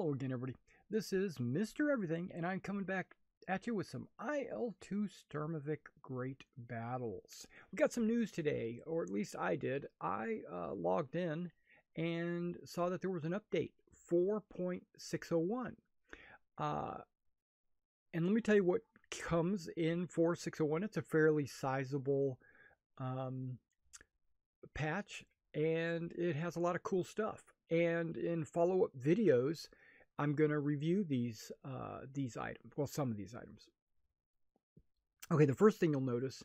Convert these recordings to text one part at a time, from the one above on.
Hello again, everybody. This is Mr. Everything, and I'm coming back at you with some IL-2 Sturmovik Great Battles. We got some news today, or at least I did. I logged in and saw that there was an update, 4.601. And let me tell you what comes in 4.601. It's a fairly sizable patch, and it has a lot of cool stuff. And in follow-up videos, I'm going to review these items. Well, some of these items. Okay, the first thing you'll notice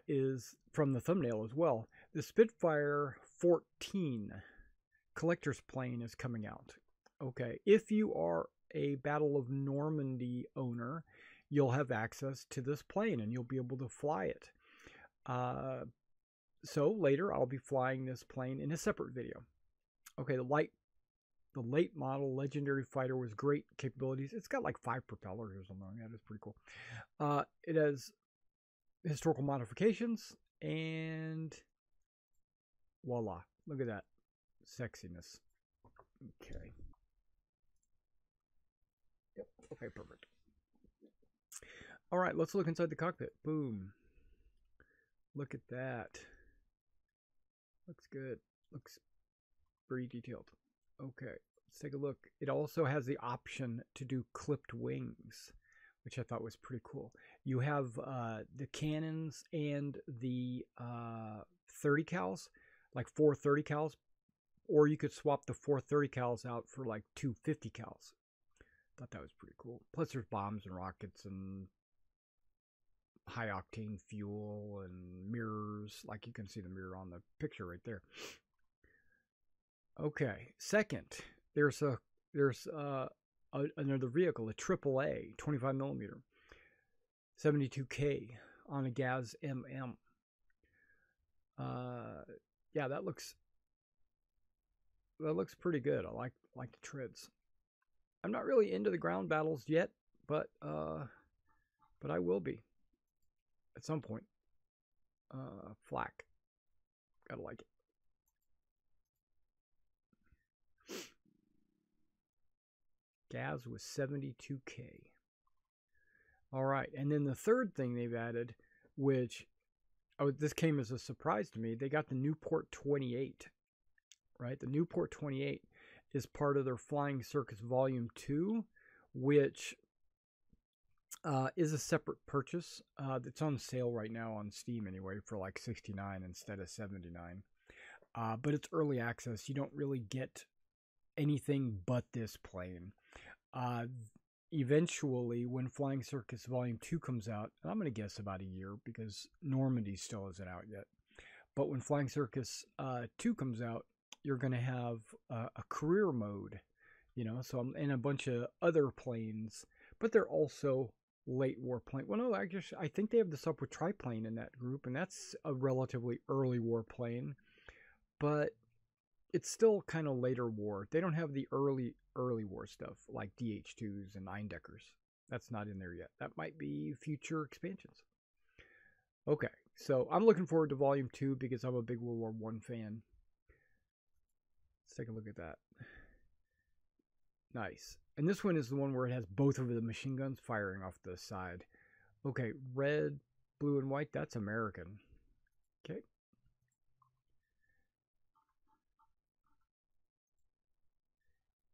is from the thumbnail as well. The Spitfire 14 collector's plane is coming out. Okay, if you are a Battle of Normandy owner, you'll have access to this plane and you'll be able to fly it. So later, I'll be flying this plane in a separate video. Okay, the late model Legendary Fighter was great capabilities. It's got like 5 propellers or something. That is pretty cool. It has historical modifications, and voila. Look at that sexiness. Okay. Yep. Okay, perfect. All right, let's look inside the cockpit. Boom. Look at that. Looks good. Looks pretty detailed. Okay, let's take a look. It also has the option to do clipped wings, which I thought was pretty cool. You have the cannons and the 30 cals, like 4 30 cals, or you could swap the 4 30 cals out for like 2 50 cals. Thought that was pretty cool. Plus there's bombs and rockets and high octane fuel and mirrors, like you can see the mirror on the picture right there. Okay, second, there's another vehicle, a AAA 25mm, 72K on a Gaz MM. Yeah, that looks pretty good. I like the treads. I'm not really into the ground battles yet, but I will be at some point. Flak, gotta like it. Gaz was 72K. All right, and then the third thing they've added, which this came as a surprise to me, they got the Newport 28. Right, the Newport 28 is part of their Flying Circus Volume 2, which is a separate purchase. It's on sale right now on Steam anyway for like $69 instead of $79. But it's early access. You don't really get anything but this plane. Eventually, when Flying Circus Volume 2 comes out, I'm going to guess about a year because Normandy still isn't out yet. But when Flying Circus 2 comes out, you're going to have a career mode, you know, so and a bunch of other planes, but they're also late war plane. Well, no, I think they have this up with triplane in that group, and that's a relatively early war plane, but it's still kind of later war. They don't have the early war stuff like DH2s and 9-deckers. That's not in there yet. That might be future expansions. Okay, so I'm looking forward to Volume 2 because I'm a big World War I fan. Let's take a look at that. Nice. And this one is the one where it has both of the machine guns firing off the side. Okay, red, blue, and white, that's American. Okay.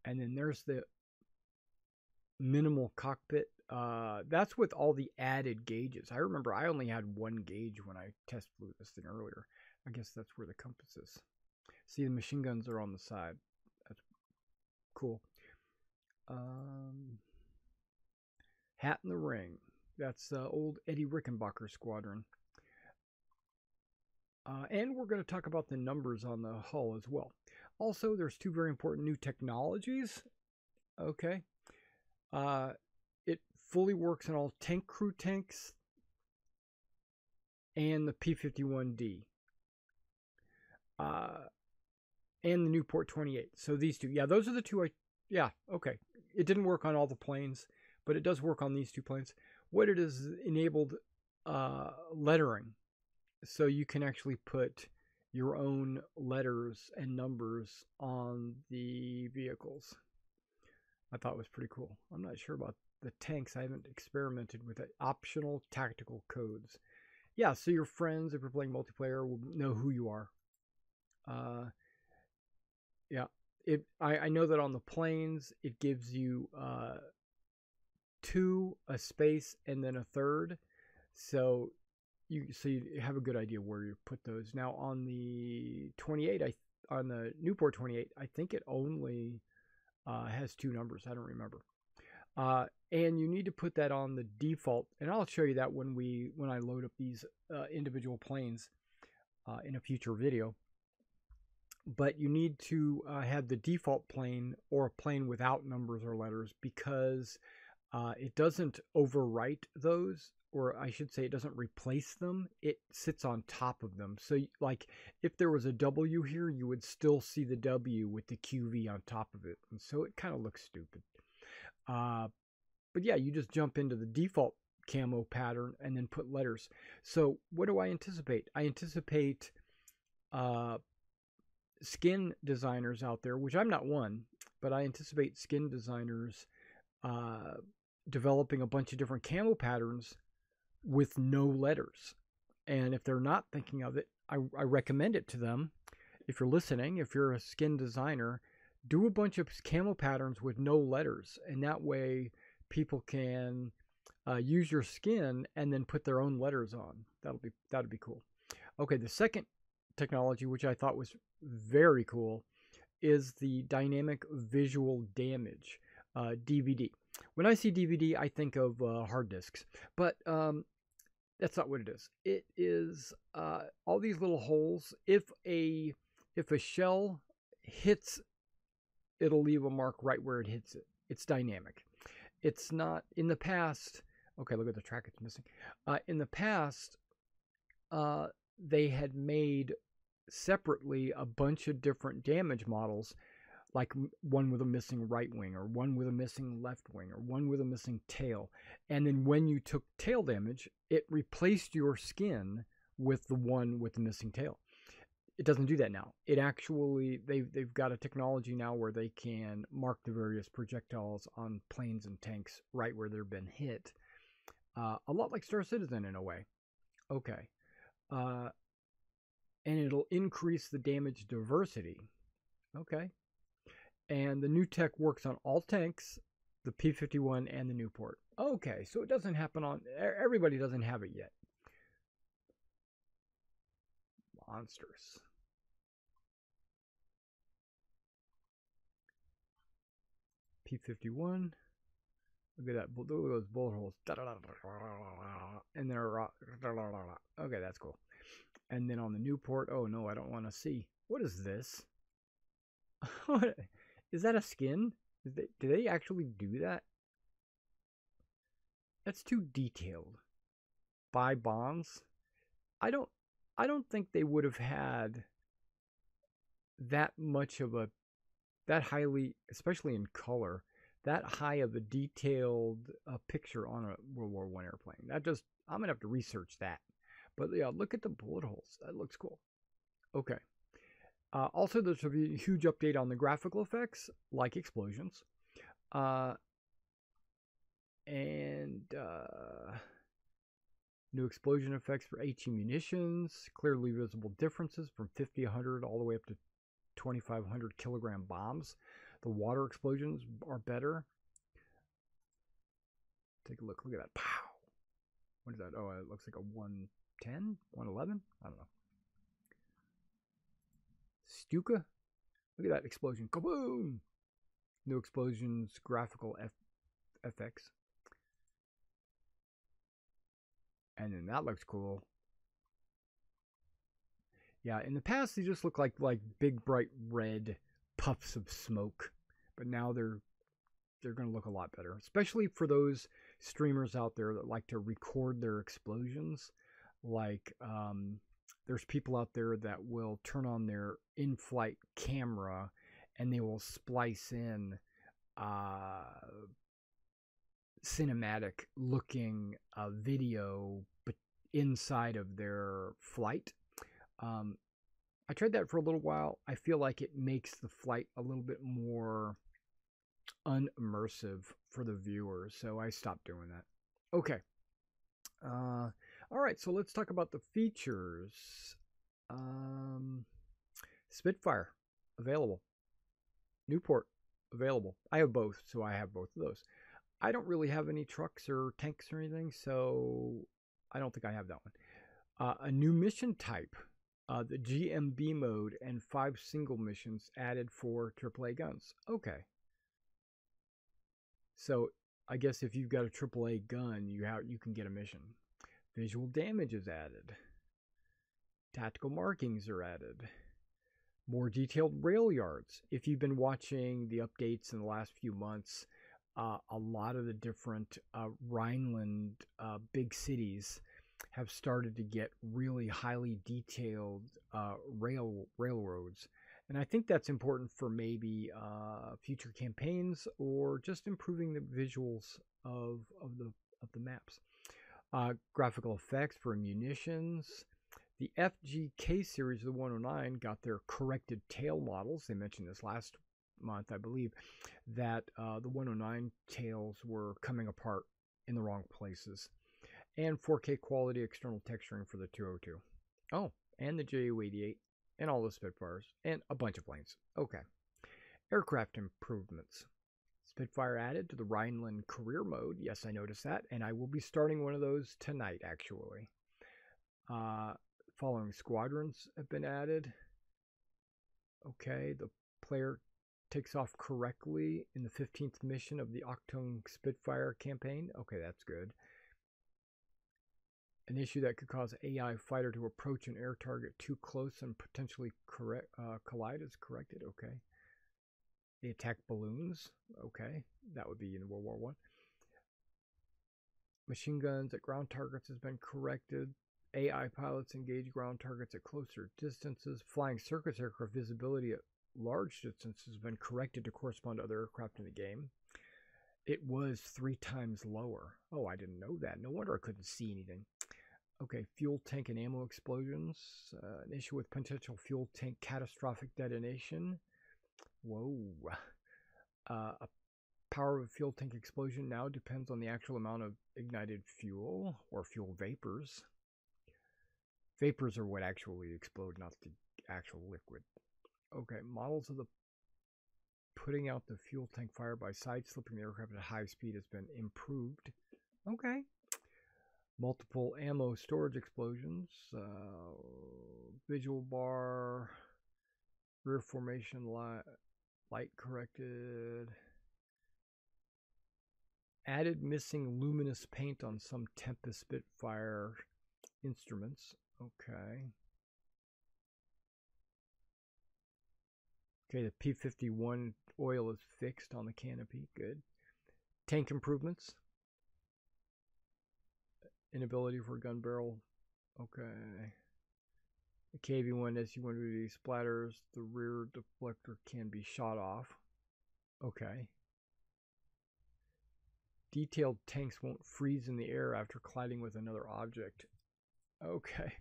And then there's the minimal cockpit. That's with all the added gauges. I remember I only had 1 gauge when I test flew this thing earlier. I guess that's where the compass is. See, the machine guns are on the side. That's cool. Hat in the Ring. That's old Eddie Rickenbacker squadron. And we're going to talk about the numbers on the hull as well. Also, there's 2 very important new technologies. Okay. It fully works on all tank crew tanks and the P-51D. And the Newport 28. So these 2. Yeah, those are the 2 yeah, okay. It didn't work on all the planes, but it does work on these 2 planes. What it is enabled lettering. So you can actually put your own letters and numbers on the vehicles. I thought was pretty cool. I'm not sure about the tanks. I haven't experimented with it. Optional tactical codes. Yeah, so your friends, if you're playing multiplayer, will know who you are. Uh, yeah, I know that on the planes it gives you two, a space, and then a third. So you have a good idea where you put those. Now on the 28, on the Newport 28, I think it only has two numbers. I don't remember. And you need to put that on the default, and I'll show you that when I load up these individual planes in a future video. But you need to have the default plane or a plane without numbers or letters, because it doesn't overwrite those, or I should say it doesn't replace them. It sits on top of them. So like if there was a W here, you would still see the W with the QV on top of it. And so it kind of looks stupid. But yeah, you just jump into the default camo pattern and then put letters. So what do I anticipate? I anticipate skin designers out there, which I'm not one, but I anticipate skin designers developing a bunch of different camo patterns with no letters. And if they're not thinking of it, I recommend it to them. If you're listening, if you're a skin designer, do a bunch of camo patterns with no letters, and that way people can use your skin and then put their own letters on. That'll be cool. Okay, the second technology, which I thought was very cool, is the dynamic visual damage, DVD. When I see DVD, I think of hard disks, but that's not what it is. It is all these little holes. If a shell hits, it'll leave a mark right where it hits it. It's dynamic. It's not in the past. Okay, look at the track it's missing. In the past, they had made separately a bunch of different damage models, like one with a missing right wing, or one with a missing left wing, or one with a missing tail. And then when you took tail damage, it replaced your skin with the one with the missing tail. It doesn't do that now. It actually, they've got a technology now where they can mark the various projectiles on planes and tanks right where they've been hit. A lot like Star Citizen in a way. Okay. And it'll increase the damage diversity. Okay. And the new tech works on all tanks, the P-51 and the Newport. Okay, so it doesn't happen on, everybody doesn't have it yet. Monsters. P-51. Look at that. Look at those bullet holes. And they're... Okay, that's cool. And then on the Newport, oh no, I don't want to see. What is this? Is that a skin? Do they actually do that? That's too detailed. Buy bonds? I don't think they would have had that much of a, that highly, especially in color, that high of a detailed picture on a World War I airplane. That just, I'm gonna have to research that. But yeah, look at the bullet holes. That looks cool. Okay. Also, there's a huge update on the graphical effects, like explosions. New explosion effects for HE munitions, clearly visible differences from 50, 100, all the way up to 2,500 kilogram bombs. The water explosions are better. Take a look. Look at that. Pow! What is that? Oh, it looks like a 110? 111? I don't know. Stuka? Look at that explosion. Kaboom! New explosions, graphical FX. And then that looks cool. Yeah, in the past they just look like big bright red puffs of smoke, but now they're going to look a lot better, especially for those streamers out there that like to record their explosions. Like there's people out there that will turn on their in-flight camera and they will splice in cinematic looking video but inside of their flight. I tried that for a little while. I feel like it makes the flight a little bit more unimmersive for the viewer, so I stopped doing that. Okay. All right, so let's talk about the features. Spitfire, available. Newport, available. I have both, so I have both of those. I don't really have any trucks or tanks or anything, so I don't think I have that one. A new mission type, the GMB mode, and 5 single missions added for AAA guns. Okay. So I guess if you've got a AAA gun, you can get a mission. Visual damage is added. Tactical markings are added. More detailed rail yards. If you've been watching the updates in the last few months, a lot of the different Rhineland big cities have started to get really highly detailed railroads. And I think that's important for maybe future campaigns or just improving the visuals of the maps. Graphical effects for munitions. The FGK series of the 109 got their corrected tail models. They mentioned this last month, I believe, that the 109 tails were coming apart in the wrong places. And 4K quality external texturing for the 202. Oh, and the JU-88 and all the Spitfires and a bunch of planes. Okay. Aircraft improvements. Spitfire added to the Rhineland career mode. Yes, I noticed that. And I will be starting one of those tonight, actually. Following squadrons have been added. Okay, the player takes off correctly in the 15th mission of the Octone Spitfire campaign. Okay, that's good. An issue that could cause AI fighter to approach an air target too close and potentially collide is corrected. Okay. They attack balloons. Okay, that would be in World War I. Machine guns at ground targets has been corrected. AI pilots engage ground targets at closer distances. Flying circus aircraft visibility at large distances has been corrected to correspond to other aircraft in the game. It was 3 times lower. Oh, I didn't know that. No wonder I couldn't see anything. Okay, fuel tank and ammo explosions. An issue with potential fuel tank catastrophic detonation. Whoa. A power of a fuel tank explosion now depends on the actual amount of ignited fuel or fuel vapors. Vapors are what actually explode, not the actual liquid. Okay, models of the putting out the fuel tank fire by side-slipping the aircraft at high speed has been improved. Okay. Multiple ammo storage explosions. Visual bar. Rear formation light corrected. Added missing luminous paint on some Tempest Spitfire instruments. Okay. Okay, the P51 oil is fixed on the canopy. Good. Tank improvements. Inability for gun barrel. Okay. The KV1 SU-150 splatters. The rear deflector can be shot off. Okay. Detailed tanks won't freeze in the air after colliding with another object. Okay.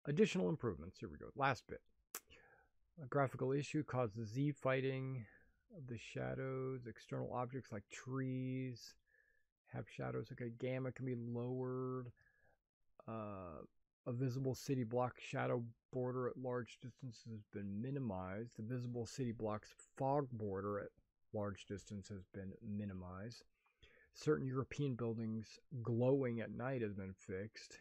Additional improvements. Here we go. Last bit. A graphical issue causes Z fighting of the shadows. External objects like trees have shadows. Okay, gamma can be lowered. A visible city block shadow border at large distances has been minimized. The visible city block's fog border at large distance has been minimized. Certain European buildings glowing at night has been fixed.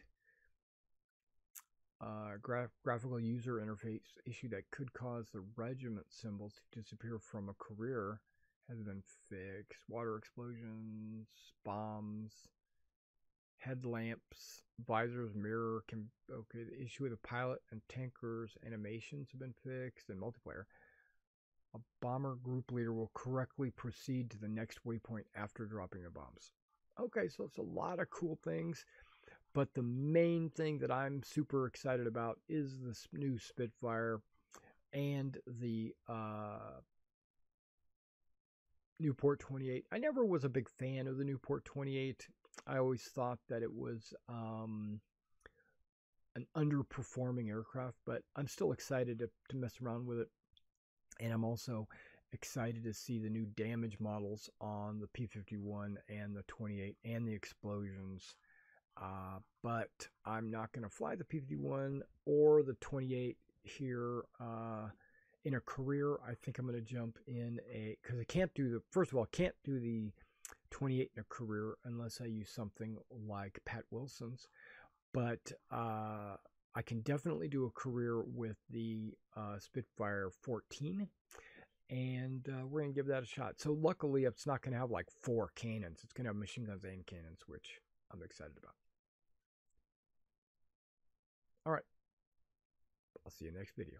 Graphical user interface issue that could cause the regiment symbols to disappear from a career has been fixed. Water explosions, bombs, headlamps, visors, mirror can okay. The issue with the pilot and tankers animations have been fixed. And multiplayer, a bomber group leader will correctly proceed to the next waypoint after dropping the bombs. Okay, so it's a lot of cool things. But the main thing that I'm super excited about is this new Spitfire and the Newport 28. I never was a big fan of the Newport 28. I always thought that it was an underperforming aircraft, but I'm still excited to mess around with it. And I'm also excited to see the new damage models on the P51 and the 28 and the explosions. But I'm not going to fly the P51 or the 28 here in a career. I think I'm going to jump in because I can't do first of all, I can't do the 28 in a career unless I use something like Pat Wilson's. But I can definitely do a career with the Spitfire 14, and we're going to give that a shot. So luckily, it's not going to have like 4 cannons. It's going to have machine guns and cannons, which I'm excited about. All right. I'll see you next video.